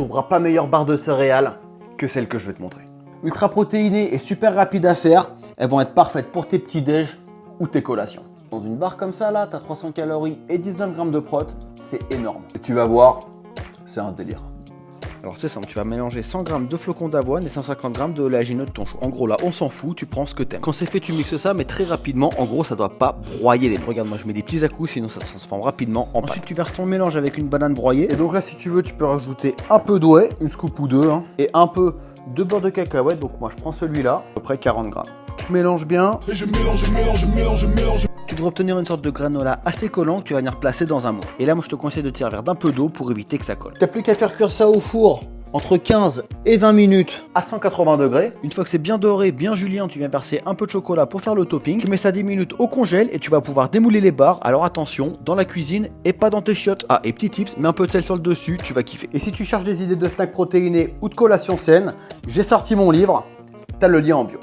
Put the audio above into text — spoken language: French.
trouveras pas meilleure barre de céréales que celle que je vais te montrer. Ultra protéinée et super rapide à faire, elles vont être parfaites pour tes petits déj ou tes collations. Dans une barre comme ça là, tu as 300 calories et 19 grammes de prot, c'est énorme. Et tu vas voir, c'est un délire. Alors c'est simple, tu vas mélanger 100 g de flocons d'avoine et 150 g de oléagineux de ton choix. En gros là, on s'en fout, tu prends ce que t'aimes. Quand c'est fait, tu mixes ça, mais très rapidement. En gros, ça doit pas broyer les mains. Regarde, moi je mets des petits à-coups, sinon ça se transforme rapidement en pâte. Ensuite, tu verses ton mélange avec une banane broyée. Et donc là, si tu veux, tu peux rajouter un peu d'eau, une scoop ou deux, et un peu de beurre de cacahuète. Donc moi, je prends celui-là, à peu près 40 g. Tu mélanges bien. Et je mélange. Tu devrais obtenir une sorte de granola assez collant que tu vas venir placer dans un moule. Et là, moi, je te conseille de te servir d'un peu d'eau pour éviter que ça colle. T'as plus qu'à faire cuire ça au four entre 15 et 20 minutes à 180 degrés. Une fois que c'est bien doré, bien julienne, tu viens verser un peu de chocolat pour faire le topping. Tu mets ça 10 minutes au congèle et tu vas pouvoir démouler les barres. Alors attention, dans la cuisine et pas dans tes chiottes. Ah, et petit tips, mets un peu de sel sur le dessus, tu vas kiffer. Et si tu cherches des idées de snacks protéinés ou de collations saines, j'ai sorti mon livre, t'as le lien en bio.